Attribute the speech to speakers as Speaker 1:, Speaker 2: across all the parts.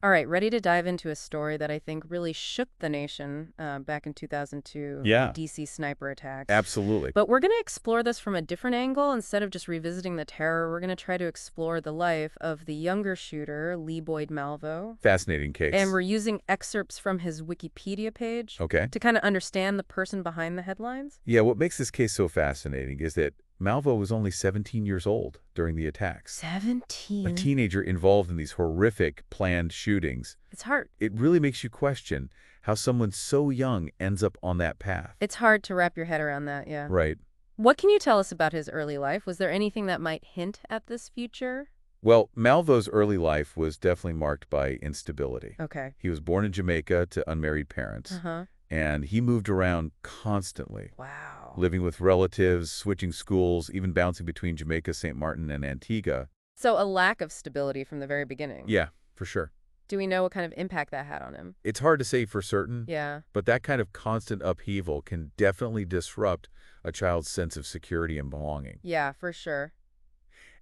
Speaker 1: All right, ready to dive into a story that I think really shook the nation back in 2002, the
Speaker 2: Yeah,
Speaker 1: DC sniper attacks.
Speaker 2: absolutely.
Speaker 1: But we're going to explore this from a different angle. Instead of just revisiting the terror, we're going to try to explore the life of the younger shooter, Boyd Malvo.
Speaker 2: Fascinating
Speaker 1: And
Speaker 2: case.
Speaker 1: we're using excerpts from his Wikipedia page
Speaker 2: Okay.
Speaker 1: to kind of understand the person behind the headlines.
Speaker 2: Yeah, what makes this case so fascinating is that Malvo was only 17 years old during the attacks. A
Speaker 1: 17.
Speaker 2: teenager involved in these horrific planned shootings.
Speaker 1: It's hard.
Speaker 2: It really makes you question how someone so young ends up on that path.
Speaker 1: It's hard to wrap your head around that, yeah.
Speaker 2: Right.
Speaker 1: What can you tell us about his early life? Was there anything that might hint at this future?
Speaker 2: Well, Malvo's early life was definitely marked by instability.
Speaker 1: Okay.
Speaker 2: He was born in Jamaica to unmarried parents,
Speaker 1: Uh-huh.
Speaker 2: and he moved around constantly,
Speaker 1: Wow.
Speaker 2: living with relatives, switching schools, even bouncing between Jamaica, St. Martin, and Antigua.
Speaker 1: So a lack of stability from the very beginning.
Speaker 2: Yeah, for sure.
Speaker 1: Do we know what kind of impact that had on him?
Speaker 2: It's hard to say for certain,
Speaker 1: Yeah.
Speaker 2: but that kind of constant upheaval can definitely disrupt a child's sense of security and belonging.
Speaker 1: Yeah, for sure.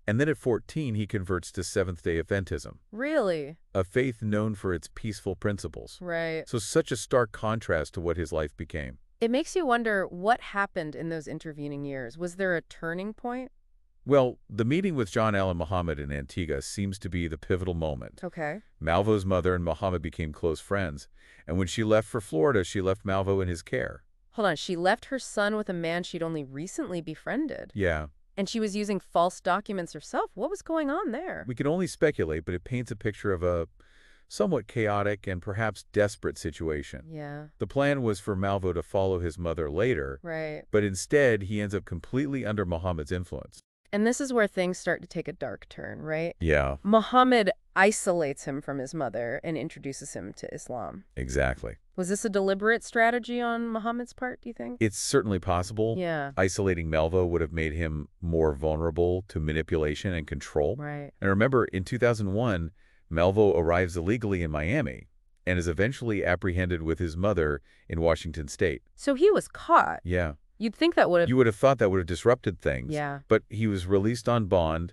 Speaker 2: And then at 14, he converts to Seventh-day Adventism,
Speaker 1: Really?
Speaker 2: a faith known for its peaceful principles.
Speaker 1: Right.
Speaker 2: So such a stark contrast to what his life became.
Speaker 1: It makes you wonder what happened in those intervening years. Was there a turning point?
Speaker 2: Well, the meeting with John Allen Muhammad in Antigua seems to be the pivotal moment.
Speaker 1: Okay.
Speaker 2: Malvo's mother and Muhammad became close friends, and when she left for Florida, she left Malvo in his care.
Speaker 1: Hold on. She left her son with a man she'd only recently befriended.
Speaker 2: Yeah,
Speaker 1: And she was using false documents herself. What was going on there?
Speaker 2: we can only speculate, but it paints a picture of a somewhat chaotic and perhaps desperate situation.
Speaker 1: Yeah.
Speaker 2: The plan was for Malvo to follow his mother later,
Speaker 1: Right.
Speaker 2: but instead he ends up completely under Muhammad's influence.
Speaker 1: And this is where things start to take a dark turn, right?
Speaker 2: Yeah,
Speaker 1: Muhammad isolates him from his mother and introduces him to Islam.
Speaker 2: exactly.
Speaker 1: Was this a deliberate strategy on Muhammad's part, do you think?
Speaker 2: It's certainly possible.
Speaker 1: Yeah.
Speaker 2: Isolating Malvo would have made him more vulnerable to manipulation and control.
Speaker 1: Right.
Speaker 2: And remember, in 2001, Malvo arrives illegally in Miami and is eventually apprehended with his mother in Washington state.
Speaker 1: So he was caught.
Speaker 2: Yeah.
Speaker 1: You'd think that would have...
Speaker 2: You would have thought that would have disrupted things.
Speaker 1: Yeah.
Speaker 2: But he was released on bond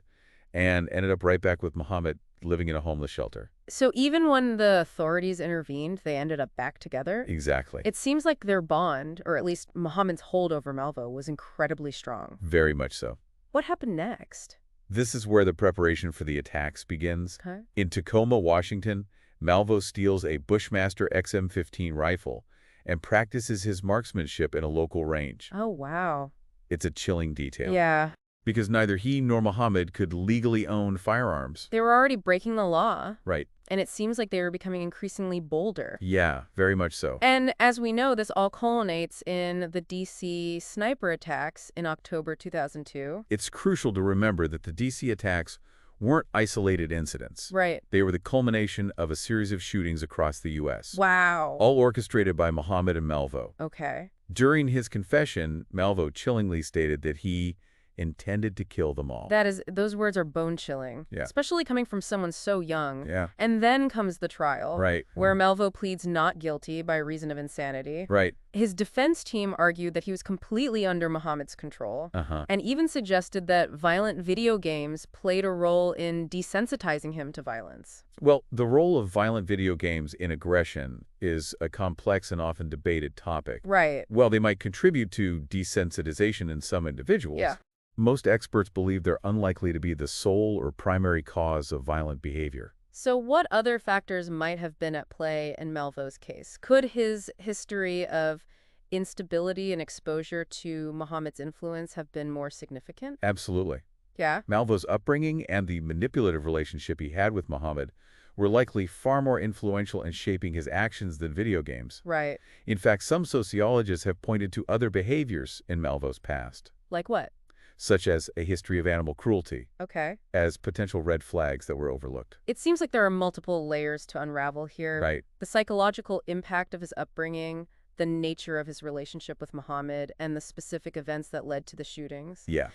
Speaker 2: and ended up right back with Muhammad living in a homeless shelter.
Speaker 1: So even when the authorities intervened, they ended up back together?
Speaker 2: Exactly.
Speaker 1: It seems like their bond, or at least Muhammad's hold over Malvo, was incredibly strong.
Speaker 2: Very much so.
Speaker 1: What happened next?
Speaker 2: This is where the preparation for the attacks begins.
Speaker 1: Okay.
Speaker 2: In Tacoma, Washington, Malvo steals a Bushmaster XM-15 rifle and practices his marksmanship in a local range.
Speaker 1: Oh, wow.
Speaker 2: It's a chilling detail.
Speaker 1: Yeah.
Speaker 2: Because neither he nor Muhammad could legally own firearms.
Speaker 1: They were already breaking the law,
Speaker 2: Right.
Speaker 1: and it seems like they were becoming increasingly bolder.
Speaker 2: Yeah, very much so.
Speaker 1: And as we know, this all culminates in the D.C. sniper attacks in October 2002.
Speaker 2: It's crucial to remember that the D.C. attacks weren't isolated incidents.
Speaker 1: Right.
Speaker 2: They were the culmination of a series of shootings across the U.S.,
Speaker 1: Wow.
Speaker 2: all orchestrated by Muhammad and Malvo.
Speaker 1: Okay.
Speaker 2: During his confession, Malvo chillingly stated that he intended to kill them all.
Speaker 1: Those words are bone-chilling.
Speaker 2: Yeah.
Speaker 1: Especially coming from someone so young.
Speaker 2: Yeah.
Speaker 1: And then comes the trial.
Speaker 2: Right.
Speaker 1: Where Malvo pleads not guilty by reason of insanity.
Speaker 2: Right.
Speaker 1: His defense team argued that he was completely under Muhammad's control.
Speaker 2: Uh-huh.
Speaker 1: And even suggested that violent video games played a role in desensitizing him to violence.
Speaker 2: Well, the role of violent video games in aggression is a complex and often debated topic.
Speaker 1: Right.
Speaker 2: While they might contribute to desensitization in some individuals,
Speaker 1: Yeah.
Speaker 2: most experts believe they're unlikely to be the sole or primary cause of violent behavior.
Speaker 1: So what other factors might have been at play in Malvo's case? Could his history of instability and exposure to Muhammad's influence have been more significant?
Speaker 2: Absolutely.
Speaker 1: Yeah.
Speaker 2: Malvo's upbringing and the manipulative relationship he had with Muhammad were likely far more influential in shaping his actions than video games.
Speaker 1: Right.
Speaker 2: In fact, some sociologists have pointed to other behaviors in Malvo's past,
Speaker 1: Like what?
Speaker 2: such as a history of animal cruelty,
Speaker 1: Okay.
Speaker 2: as potential red flags that were overlooked.
Speaker 1: It seems like there are multiple layers to unravel here.
Speaker 2: Right.
Speaker 1: The psychological impact of his upbringing, the nature of his relationship with Muhammad, and the specific events that led to the shootings.
Speaker 2: Yeah.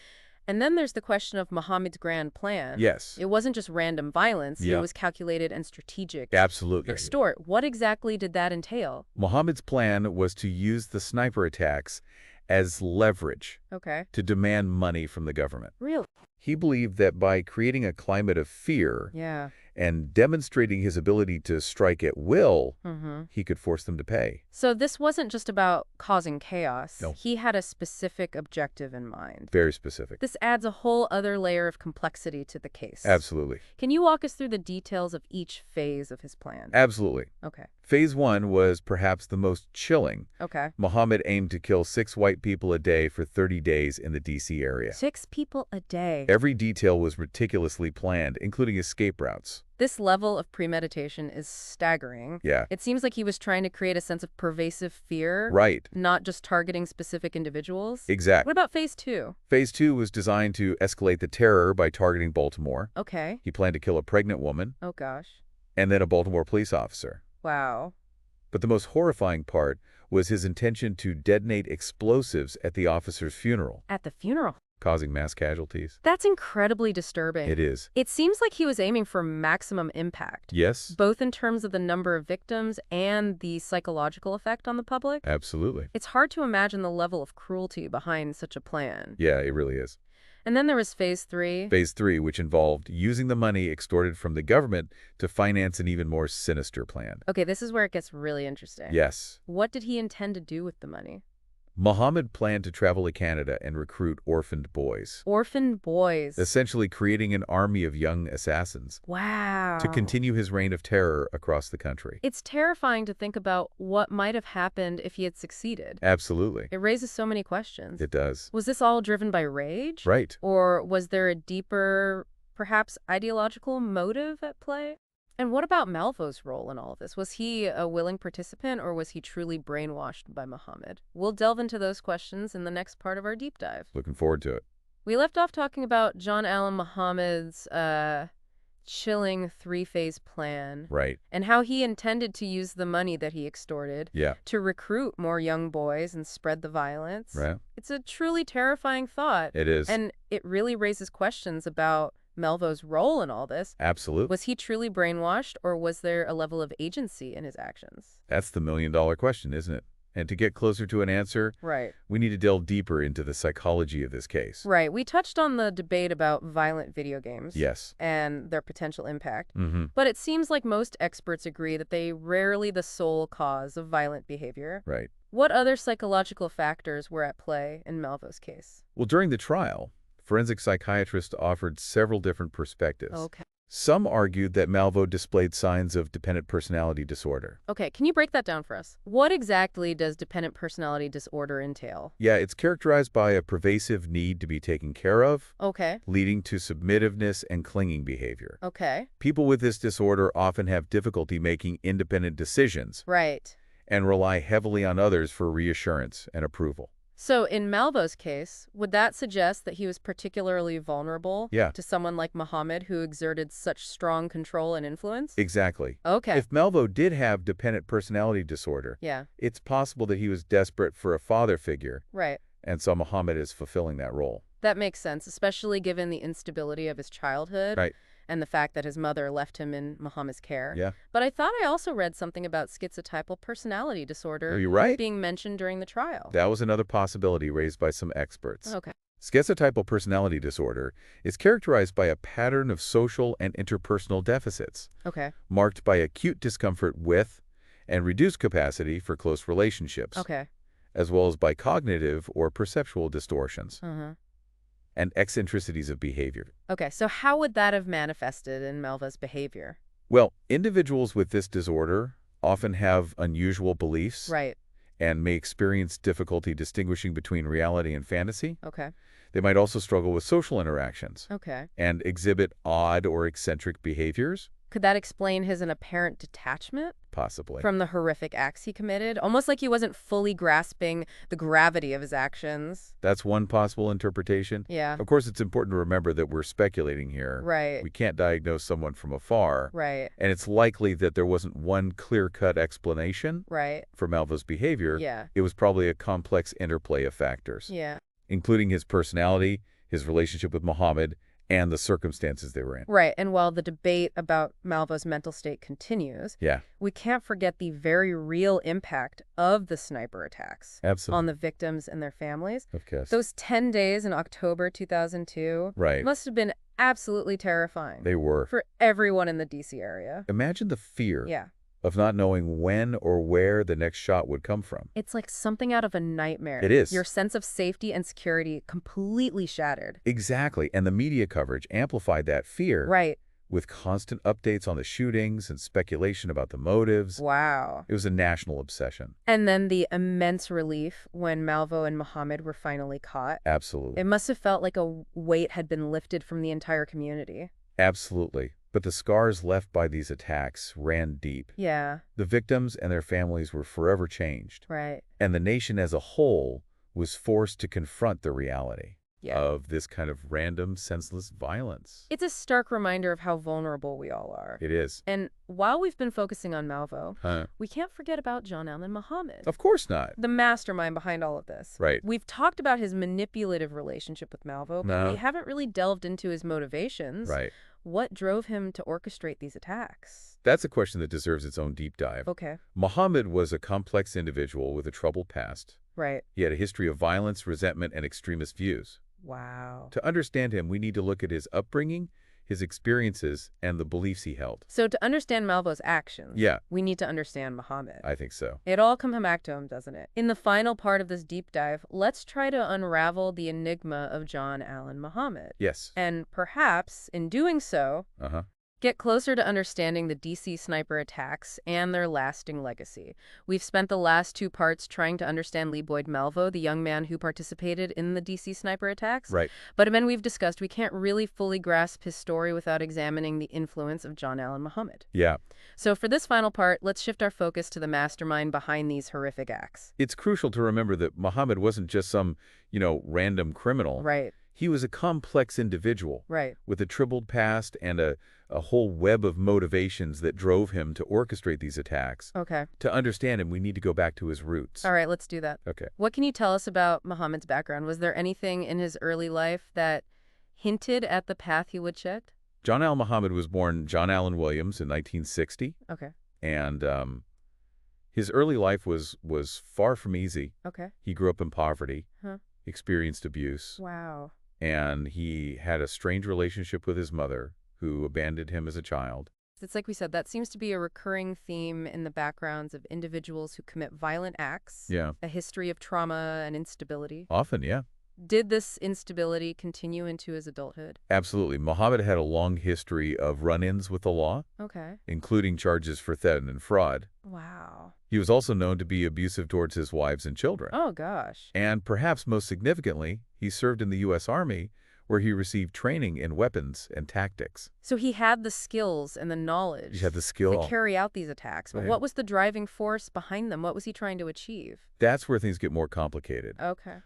Speaker 1: And then there's the question of Muhammad's grand plan.
Speaker 2: Yes.
Speaker 1: It wasn't just random violence.
Speaker 2: Yeah.
Speaker 1: It was calculated and strategic.
Speaker 2: Absolutely.
Speaker 1: Extort. What exactly did that entail?
Speaker 2: Muhammad's plan was to use the sniper attacks as leverage
Speaker 1: Okay.
Speaker 2: to demand money from the government.
Speaker 1: Really?
Speaker 2: He believed that by creating a climate of fear
Speaker 1: Yeah.
Speaker 2: and demonstrating his ability to strike at will,
Speaker 1: Mm-hmm.
Speaker 2: he could force them to pay.
Speaker 1: So this wasn't just about causing chaos.
Speaker 2: No.
Speaker 1: He had a specific objective in mind.
Speaker 2: Very specific.
Speaker 1: This adds a whole other layer of complexity to the case.
Speaker 2: Absolutely.
Speaker 1: Can you walk us through the details of each phase of his plan?
Speaker 2: Absolutely.
Speaker 1: Okay.
Speaker 2: Phase 1 was perhaps the most chilling.
Speaker 1: Okay.
Speaker 2: Muhammad aimed to kill 6 white people a day for 30 days in the D.C. area.
Speaker 1: 6 people a day.
Speaker 2: Every detail was meticulously planned, including escape routes.
Speaker 1: This level of premeditation is staggering.
Speaker 2: Yeah.
Speaker 1: It seems like he was trying to create a sense of pervasive fear.
Speaker 2: Right.
Speaker 1: Not just targeting specific individuals.
Speaker 2: Exactly.
Speaker 1: What about phase 2?
Speaker 2: Phase 2 was designed to escalate the terror by targeting Baltimore.
Speaker 1: Okay.
Speaker 2: He planned to kill a pregnant woman
Speaker 1: Oh, gosh.
Speaker 2: and then a Baltimore police officer.
Speaker 1: Wow.
Speaker 2: But the most horrifying part was his intention to detonate explosives at the officer's funeral,
Speaker 1: At the funeral.
Speaker 2: causing mass casualties.
Speaker 1: That's incredibly disturbing.
Speaker 2: It is.
Speaker 1: It seems like he was aiming for maximum impact.
Speaker 2: Yes,
Speaker 1: Both in terms of the number of victims and the psychological effect on the public.
Speaker 2: absolutely.
Speaker 1: It's hard to imagine the level of cruelty behind such a plan.
Speaker 2: Yeah, it really is.
Speaker 1: And then there was phase 3.
Speaker 2: Phase 3, which involved using the money extorted from the government to finance an even more sinister plan.
Speaker 1: Okay, this is where it gets really interesting.
Speaker 2: Yes.
Speaker 1: What did he intend to do with the money?
Speaker 2: Muhammad planned to travel to Canada and recruit orphaned boys,
Speaker 1: Orphan boys.
Speaker 2: essentially creating an army of young assassins
Speaker 1: Wow.
Speaker 2: to continue his reign of terror across the country.
Speaker 1: It's terrifying to think about what might have happened if he had succeeded.
Speaker 2: Absolutely.
Speaker 1: It raises so many questions.
Speaker 2: It does.
Speaker 1: Was this all driven by rage?
Speaker 2: Right.
Speaker 1: Or was there a deeper, perhaps ideological motive at play? And what about Malvo's role in all of this? Was he a willing participant or was he truly brainwashed by Muhammad? We'll delve into those questions in the next part of our deep dive.
Speaker 2: Looking forward to it.
Speaker 1: We left off talking about John Allen Muhammad's chilling 3-phase plan
Speaker 2: Right.
Speaker 1: and how he intended to use the money that he extorted
Speaker 2: Yeah.
Speaker 1: to recruit more young boys and spread the violence.
Speaker 2: Right.
Speaker 1: It's a truly terrifying thought.
Speaker 2: It is.
Speaker 1: And it really raises questions about Malvo's role in all this.
Speaker 2: Absolutely.
Speaker 1: Was he truly brainwashed, or was there a level of agency in his actions?
Speaker 2: That's the million-dollar question, isn't it? And to get closer to an answer,
Speaker 1: Right.
Speaker 2: we need to delve deeper into the psychology of this case.
Speaker 1: Right. We touched on the debate about violent video games.
Speaker 2: Yes.
Speaker 1: And their potential impact.
Speaker 2: Mm-hmm.
Speaker 1: But it seems like most experts agree that they rarely the sole cause of violent behavior.
Speaker 2: Right.
Speaker 1: What other psychological factors were at play in Malvo's case?
Speaker 2: Well, during the trial, forensic psychiatrists offered several different perspectives.
Speaker 1: Okay.
Speaker 2: Some argued that Malvo displayed signs of dependent personality disorder.
Speaker 1: Okay, can you break that down for us? What exactly does dependent personality disorder entail?
Speaker 2: Yeah, it's characterized by a pervasive need to be taken care of,
Speaker 1: Okay.
Speaker 2: leading to submissiveness and clinging behavior.
Speaker 1: Okay.
Speaker 2: People with this disorder often have difficulty making independent decisions
Speaker 1: Right.
Speaker 2: and rely heavily on others for reassurance and approval.
Speaker 1: So in Malvo's case, would that suggest that he was particularly vulnerable
Speaker 2: Yeah.
Speaker 1: to someone like Muhammad who exerted such strong control and influence?
Speaker 2: Exactly.
Speaker 1: Okay.
Speaker 2: If Malvo did have dependent personality disorder,
Speaker 1: Yeah.
Speaker 2: it's possible that he was desperate for a father figure
Speaker 1: Right.
Speaker 2: and saw Muhammad as fulfilling that role.
Speaker 1: That makes sense, especially given the instability of his childhood
Speaker 2: Right.
Speaker 1: and the fact that his mother left him in Muhammad's care.
Speaker 2: Yeah.
Speaker 1: But I thought I also read something about schizotypal personality disorder
Speaker 2: Are you right?
Speaker 1: being mentioned during the trial.
Speaker 2: That was another possibility raised by some experts.
Speaker 1: Okay.
Speaker 2: Schizotypal personality disorder is characterized by a pattern of social and interpersonal deficits,
Speaker 1: Okay.
Speaker 2: marked by acute discomfort with and reduced capacity for close relationships,
Speaker 1: Okay.
Speaker 2: as well as by cognitive or perceptual distortions
Speaker 1: Uh-huh.
Speaker 2: and eccentricities of behavior.
Speaker 1: Okay, so how would that have manifested in Malvo's behavior?
Speaker 2: Well, individuals with this disorder often have unusual beliefs
Speaker 1: Right.
Speaker 2: and may experience difficulty distinguishing between reality and fantasy.
Speaker 1: Okay.
Speaker 2: They might also struggle with social interactions
Speaker 1: Okay.
Speaker 2: and exhibit odd or eccentric behaviors,
Speaker 1: Could that explain his apparent detachment
Speaker 2: possibly.
Speaker 1: from the horrific acts he committed? Almost like he wasn't fully grasping the gravity of his actions.
Speaker 2: That's one possible interpretation.
Speaker 1: Yeah.
Speaker 2: Of course, it's important to remember that we're speculating here.
Speaker 1: Right.
Speaker 2: We can't diagnose someone from afar.
Speaker 1: Right.
Speaker 2: And it's likely that there wasn't one clear-cut explanation
Speaker 1: Right.
Speaker 2: for Malvo's behavior.
Speaker 1: Yeah.
Speaker 2: It was probably a complex interplay of factors,
Speaker 1: Yeah.
Speaker 2: including his personality, his relationship with Muhammad, and the circumstances they were in.
Speaker 1: Right. And while the debate about Malvo's mental state continues,
Speaker 2: Yeah,
Speaker 1: we can't forget the very real impact of the sniper attacks
Speaker 2: absolutely.
Speaker 1: on the victims and their families.
Speaker 2: Of course.
Speaker 1: Those 10 days in October 2002
Speaker 2: Right.
Speaker 1: must have been absolutely terrifying.
Speaker 2: They were.
Speaker 1: For everyone in the D.C. area.
Speaker 2: Imagine the fear
Speaker 1: Yeah.
Speaker 2: of not knowing when or where the next shot would come from.
Speaker 1: It's like something out of a nightmare.
Speaker 2: It is.
Speaker 1: Your sense of safety and security completely shattered.
Speaker 2: Exactly, and the media coverage amplified that fear
Speaker 1: Right.
Speaker 2: with constant updates on the shootings and speculation about the motives.
Speaker 1: Wow.
Speaker 2: It was a national obsession.
Speaker 1: And then the immense relief when Malvo and Mohammed were finally caught.
Speaker 2: Absolutely.
Speaker 1: It must have felt like a weight had been lifted from the entire community.
Speaker 2: Absolutely. But the scars left by these attacks ran deep.
Speaker 1: Yeah.
Speaker 2: The victims and their families were forever changed.
Speaker 1: Right.
Speaker 2: And the nation as a whole was forced to confront the reality of this kind of random, senseless violence.
Speaker 1: It's a stark reminder of how vulnerable we all are.
Speaker 2: It is.
Speaker 1: And while we've been focusing on Malvo, we can't forget about John Allen Muhammad.
Speaker 2: Of course not.
Speaker 1: The mastermind behind all of this.
Speaker 2: Right.
Speaker 1: We've talked about his manipulative relationship with Malvo, but we haven't really delved into his motivations.
Speaker 2: Right.
Speaker 1: What drove him to orchestrate these attacks?
Speaker 2: That's a question that deserves its own deep dive.
Speaker 1: Okay.
Speaker 2: Muhammad was a complex individual with a troubled past.
Speaker 1: Right.
Speaker 2: He had a history of violence, resentment, and extremist views.
Speaker 1: Wow.
Speaker 2: To understand him, we need to look at his upbringing, his experiences, and the beliefs he held.
Speaker 1: So to understand Malvo's actions, we need to understand Muhammad.
Speaker 2: I think so.
Speaker 1: It all comes back to him, doesn't it? In the final part of this deep dive, let's try to unravel the enigma of John Allen Muhammad.
Speaker 2: Yes.
Speaker 1: And perhaps, in doing so, get closer to understanding the D.C. sniper attacks and their lasting legacy. We've spent the last two parts trying to understand Boyd Malvo, the young man who participated in the D.C. sniper attacks.
Speaker 2: Right.
Speaker 1: But as we've discussed, we can't really fully grasp his story without examining the influence of John Allen Muhammad.
Speaker 2: Yeah.
Speaker 1: So for this final part, let's shift our focus to the mastermind behind these horrific acts.
Speaker 2: It's crucial to remember that Muhammad wasn't just some, random criminal.
Speaker 1: Right.
Speaker 2: He was a complex individual.
Speaker 1: Right.
Speaker 2: With a troubled past and a whole web of motivations that drove him to orchestrate these attacks.
Speaker 1: Okay.
Speaker 2: To understand him, we need to go back to his roots.
Speaker 1: All right, let's do that.
Speaker 2: Okay.
Speaker 1: What can you tell us about Muhammad's background? Was there anything in his early life that hinted at the path he would tread?
Speaker 2: John Allen Muhammad was born John Allen Williams in 1960.
Speaker 1: Okay.
Speaker 2: And his early life was far from easy.
Speaker 1: Okay.
Speaker 2: He grew up in poverty,
Speaker 1: Huh.
Speaker 2: experienced abuse.
Speaker 1: Wow.
Speaker 2: And he had a strange relationship with his mother, who abandoned him as a child.
Speaker 1: It's like we said, that seems to be a recurring theme in the backgrounds of individuals who commit violent acts.
Speaker 2: Yeah.
Speaker 1: A history of trauma and instability.
Speaker 2: Often, yeah.
Speaker 1: Did this instability continue into his adulthood?
Speaker 2: Absolutely. Muhammad had a long history of run-ins with the law,
Speaker 1: Okay.
Speaker 2: including charges for theft and fraud.
Speaker 1: Wow.
Speaker 2: He was also known to be abusive towards his wives and children.
Speaker 1: Oh, gosh.
Speaker 2: And perhaps most significantly, he served in the U.S. Army, where he received training in weapons and tactics.
Speaker 1: So he had the skills and the knowledge
Speaker 2: He had the skill
Speaker 1: to carry out these attacks. But
Speaker 2: Right.
Speaker 1: what was the driving force behind them? What was he trying to achieve?
Speaker 2: That's where things get more complicated.
Speaker 1: Okay.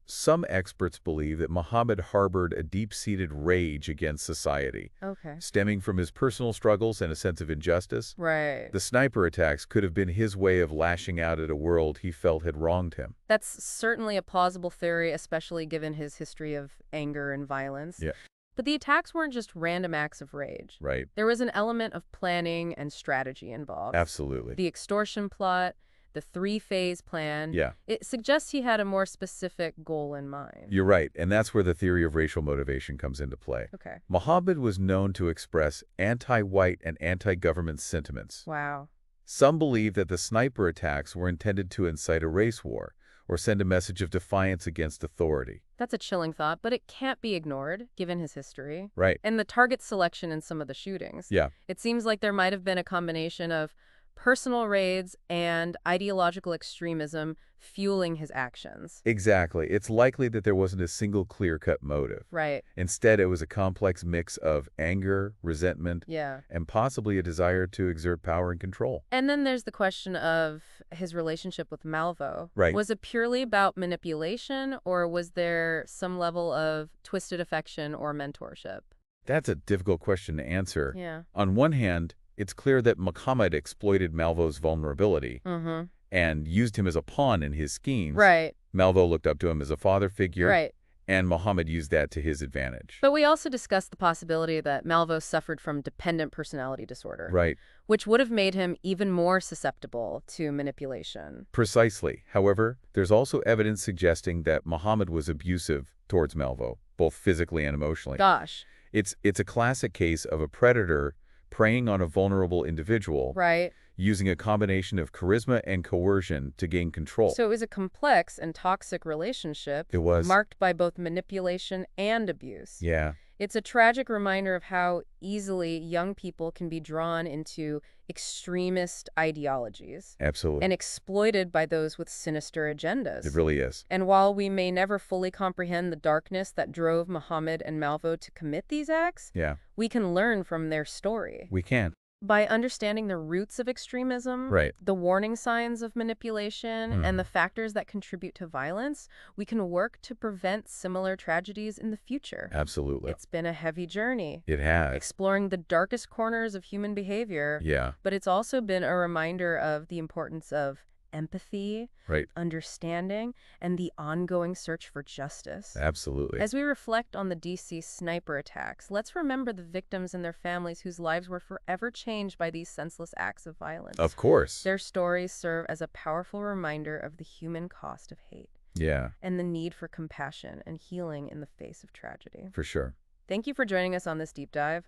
Speaker 2: Some experts believe that Muhammad harbored a deep-seated rage against society,
Speaker 1: Okay.
Speaker 2: stemming from his personal struggles and a sense of injustice.
Speaker 1: Right.
Speaker 2: The sniper attacks could have been his way of lashing out at a world he felt had wronged him.
Speaker 1: That's certainly a plausible theory, especially given his history of anger and violence.
Speaker 2: Yeah.
Speaker 1: But the attacks weren't just random acts of rage.
Speaker 2: Right.
Speaker 1: There was an element of planning and strategy involved.
Speaker 2: Absolutely.
Speaker 1: The extortion plot, the three-phase plan.
Speaker 2: Yeah.
Speaker 1: It suggests he had a more specific goal in mind.
Speaker 2: You're right, and that's where the theory of racial motivation comes into play.
Speaker 1: Okay.
Speaker 2: Muhammad was known to express anti-white and anti-government sentiments.
Speaker 1: Wow.
Speaker 2: Some believe that the sniper attacks were intended to incite a race war or send a message of defiance against authority.
Speaker 1: That's a chilling thought, but it can't be ignored, given his history.
Speaker 2: Right.
Speaker 1: And the target selection in some of the shootings.
Speaker 2: Yeah.
Speaker 1: It seems like there might have been a combination of personal raids and ideological extremism fueling his actions.
Speaker 2: Exactly. It's likely that there wasn't a single clear-cut motive.
Speaker 1: Right.
Speaker 2: Instead, it was a complex mix of anger, resentment,
Speaker 1: Yeah.
Speaker 2: and possibly a desire to exert power and control.
Speaker 1: And then there's the question of his relationship with Malvo.
Speaker 2: Right.
Speaker 1: Was it purely about manipulation, or was there some level of twisted affection or mentorship?
Speaker 2: That's a difficult question to answer.
Speaker 1: Yeah.
Speaker 2: On one hand, it's clear that Muhammad exploited Malvo's vulnerability
Speaker 1: Mm-hmm.
Speaker 2: and used him as a pawn in his schemes.
Speaker 1: Right.
Speaker 2: Malvo looked up to him as a father figure,
Speaker 1: Right.
Speaker 2: and Muhammad used that to his advantage.
Speaker 1: But we also discussed the possibility that Malvo suffered from dependent personality disorder.
Speaker 2: Right.
Speaker 1: Which would have made him even more susceptible to manipulation.
Speaker 2: Precisely. However, there's also evidence suggesting that Muhammad was abusive towards Malvo, both physically and emotionally.
Speaker 1: Gosh.
Speaker 2: It's a classic case of a predator preying on a vulnerable individual,
Speaker 1: Right.
Speaker 2: using a combination of charisma and coercion to gain control.
Speaker 1: So it was a complex and toxic relationship
Speaker 2: It was,
Speaker 1: marked by both manipulation and abuse.
Speaker 2: yeah,
Speaker 1: It's a tragic reminder of how easily young people can be drawn into extremist ideologies
Speaker 2: absolutely.
Speaker 1: and exploited by those with sinister
Speaker 2: It
Speaker 1: agendas.
Speaker 2: really is.
Speaker 1: And while we may never fully comprehend the darkness that drove Muhammad and Malvo to commit these acts,
Speaker 2: Yeah,
Speaker 1: we can learn from their story.
Speaker 2: we can.
Speaker 1: By understanding the roots of extremism,
Speaker 2: Right.
Speaker 1: the warning signs of manipulation, and the
Speaker 2: Mhm.
Speaker 1: factors that contribute to violence, we can work to prevent similar tragedies in the future.
Speaker 2: Absolutely.
Speaker 1: It's been a heavy journey,
Speaker 2: It has.
Speaker 1: exploring the darkest corners of human behavior,
Speaker 2: Yeah,
Speaker 1: but it's also been a reminder of the importance of empathy,
Speaker 2: right.
Speaker 1: understanding, and the ongoing search for justice.
Speaker 2: Absolutely.
Speaker 1: As we reflect on the DC sniper attacks, let's remember the victims and their families whose lives were forever changed by these senseless acts of violence.
Speaker 2: Of course.
Speaker 1: Their stories serve as a powerful reminder of the human cost of hate
Speaker 2: Yeah,
Speaker 1: and the need for compassion and healing in the face of tragedy.
Speaker 2: for sure.
Speaker 1: Thank you for joining us on this deep dive.